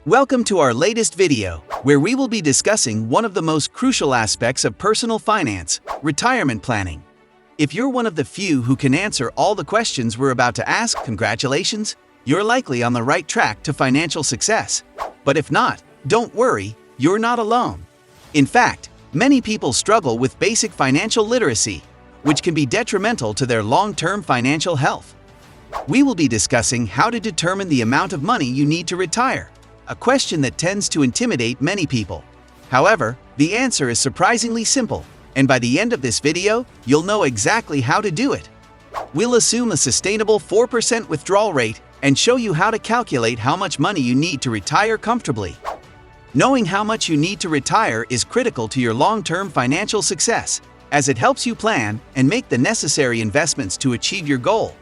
Welcome to our latest video, where we will be discussing one of the most crucial aspects of personal finance, retirement planning. If you're one of the few who can answer all the questions we're about to ask, congratulations, you're likely on the right track to financial success. But if not, don't worry, you're not alone. In fact, many people struggle with basic financial literacy, which can be detrimental to their long-term financial health. We will be discussing how to determine the amount of money you need to retire, a question that tends to intimidate many people. However, the answer is surprisingly simple, and by the end of this video, you'll know exactly how to do it. We'll assume a sustainable 4% withdrawal rate and show you how to calculate how much money you need to retire comfortably. Knowing how much you need to retire is critical to your long-term financial success, as it helps you plan and make the necessary investments to achieve your goal.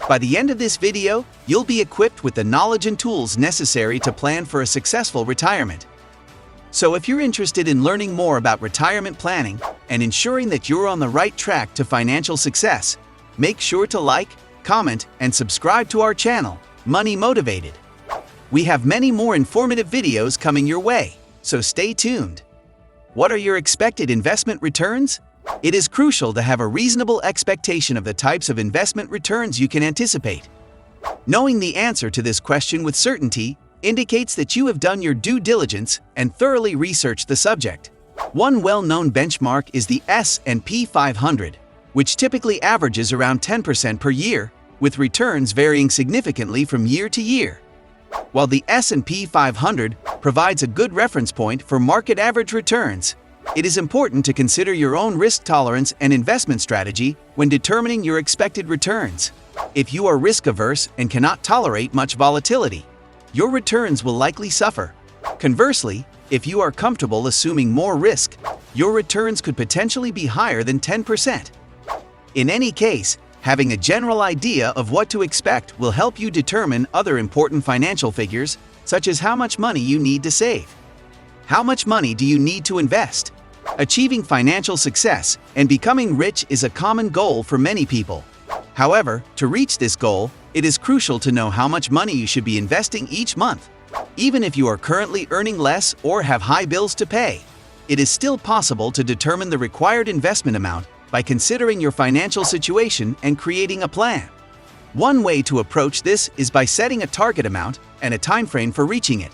By the end of this video, you'll be equipped with the knowledge and tools necessary to plan for a successful retirement. So if you're interested in learning more about retirement planning and ensuring that you're on the right track to financial success, make sure to like, comment, and subscribe to our channel, MoneyMotivated. We have many more informative videos coming your way, so stay tuned. What are your expected investment returns? It is crucial to have a reasonable expectation of the types of investment returns you can anticipate. Knowing the answer to this question with certainty indicates that you have done your due diligence and thoroughly researched the subject. One well-known benchmark is the S&P 500, which typically averages around 10% per year, with returns varying significantly from year to year. While the S&P 500 provides a good reference point for market average returns, it is important to consider your own risk tolerance and investment strategy when determining your expected returns. If you are risk-averse and cannot tolerate much volatility, your returns will likely suffer. Conversely, if you are comfortable assuming more risk, your returns could potentially be higher than 10%. In any case, having a general idea of what to expect will help you determine other important financial figures, such as how much money you need to save. How much money do you need to invest? Achieving financial success and becoming rich is a common goal for many people. However, to reach this goal, it is crucial to know how much money you should be investing each month. Even if you are currently earning less or have high bills to pay, it is still possible to determine the required investment amount by considering your financial situation and creating a plan. One way to approach this is by setting a target amount and a time frame for reaching it.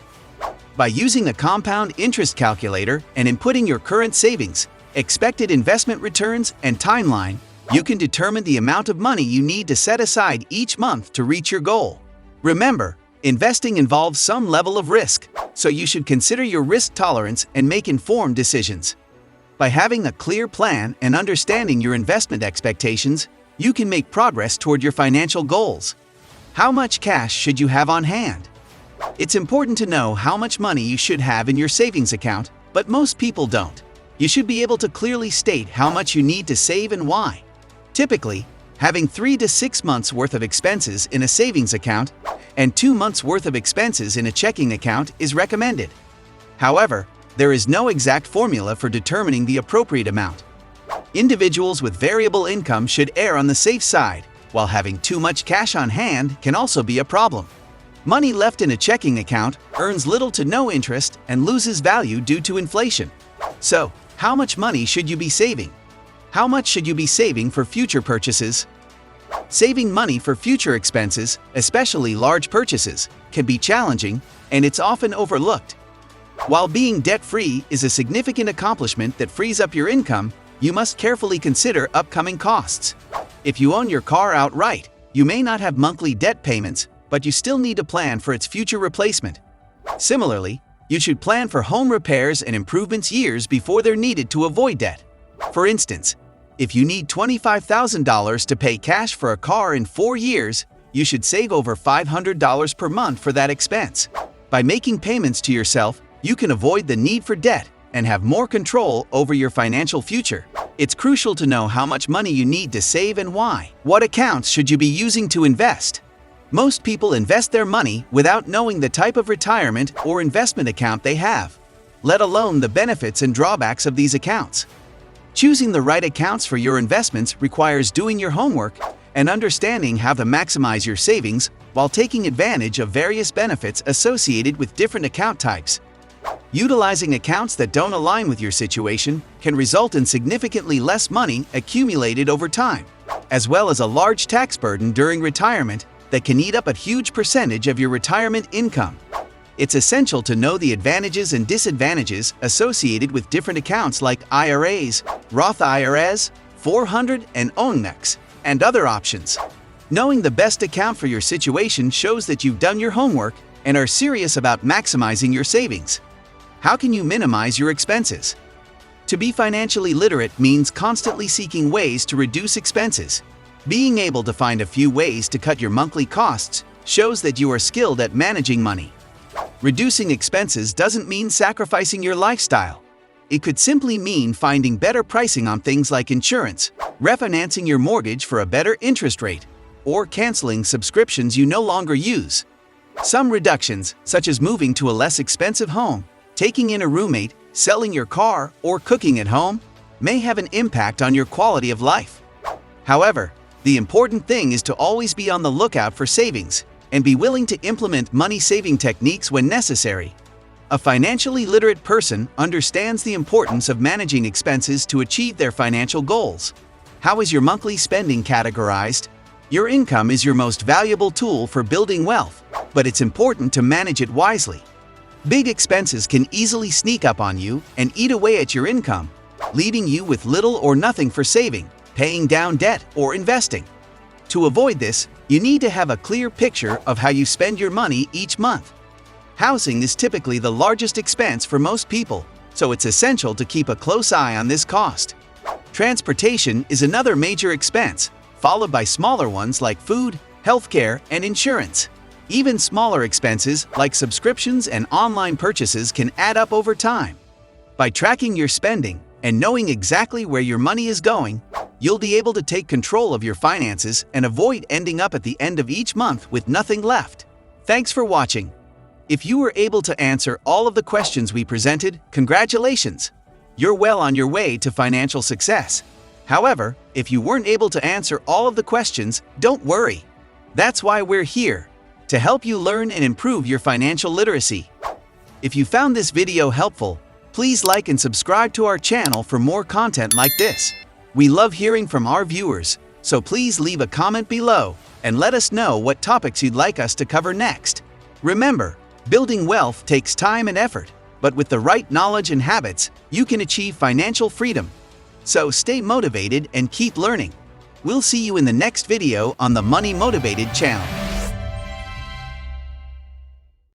By using the compound interest calculator and inputting your current savings, expected investment returns, and timeline, you can determine the amount of money you need to set aside each month to reach your goal. Remember, investing involves some level of risk, so you should consider your risk tolerance and make informed decisions. By having a clear plan and understanding your investment expectations, you can make progress toward your financial goals. How much cash should you have on hand? It's important to know how much money you should have in your savings account, but most people don't. You should be able to clearly state how much you need to save and why. Typically, having 3 to 6 months worth of expenses in a savings account and 2 months worth of expenses in a checking account is recommended. However, there is no exact formula for determining the appropriate amount. Individuals with variable income should err on the safe side, while having too much cash on hand can also be a problem. Money left in a checking account earns little to no interest and loses value due to inflation. So, how much money should you be saving? How much should you be saving for future purchases? Saving money for future expenses, especially large purchases, can be challenging, and it's often overlooked. While being debt-free is a significant accomplishment that frees up your income, you must carefully consider upcoming costs. If you own your car outright, you may not have monthly debt payments, but you still need to plan for its future replacement. Similarly, you should plan for home repairs and improvements years before they're needed to avoid debt. For instance, if you need $25,000 to pay cash for a car in 4 years, you should save over $500 per month for that expense. By making payments to yourself, you can avoid the need for debt and have more control over your financial future. It's crucial to know how much money you need to save and why. What accounts should you be using to invest? Most people invest their money without knowing the type of retirement or investment account they have, let alone the benefits and drawbacks of these accounts. Choosing the right accounts for your investments requires doing your homework and understanding how to maximize your savings while taking advantage of various benefits associated with different account types. Utilizing accounts that don't align with your situation can result in significantly less money accumulated over time, as well as a large tax burden during retirement that can eat up a huge percentage of your retirement income. It's essential to know the advantages and disadvantages associated with different accounts like IRAs, Roth IRAs, 400 and ONMEX, and other options. Knowing the best account for your situation shows that you've done your homework and are serious about maximizing your savings. How can you minimize your expenses? To be financially literate means constantly seeking ways to reduce expenses. Being able to find a few ways to cut your monthly costs shows that you are skilled at managing money. Reducing expenses doesn't mean sacrificing your lifestyle. It could simply mean finding better pricing on things like insurance, refinancing your mortgage for a better interest rate, or canceling subscriptions you no longer use. Some reductions, such as moving to a less expensive home, taking in a roommate, selling your car, or cooking at home, may have an impact on your quality of life. However, the important thing is to always be on the lookout for savings and be willing to implement money-saving techniques when necessary. A financially literate person understands the importance of managing expenses to achieve their financial goals. How is your monthly spending categorized? Your income is your most valuable tool for building wealth, but it's important to manage it wisely. Big expenses can easily sneak up on you and eat away at your income, leaving you with little or nothing for saving, paying down debt, or investing. To avoid this, you need to have a clear picture of how you spend your money each month. Housing is typically the largest expense for most people, so it's essential to keep a close eye on this cost. Transportation is another major expense, followed by smaller ones like food, healthcare, and insurance. Even smaller expenses like subscriptions and online purchases can add up over time. By tracking your spending and knowing exactly where your money is going, you'll be able to take control of your finances and avoid ending up at the end of each month with nothing left. Thanks for watching. If you were able to answer all of the questions we presented, congratulations! You're well on your way to financial success. However, if you weren't able to answer all of the questions, don't worry. That's why we're here, to help you learn and improve your financial literacy. If you found this video helpful, please like and subscribe to our channel for more content like this. We love hearing from our viewers, so please leave a comment below and let us know what topics you'd like us to cover next. Remember, building wealth takes time and effort, but with the right knowledge and habits, you can achieve financial freedom. So stay motivated and keep learning. We'll see you in the next video on the Money Motivated channel.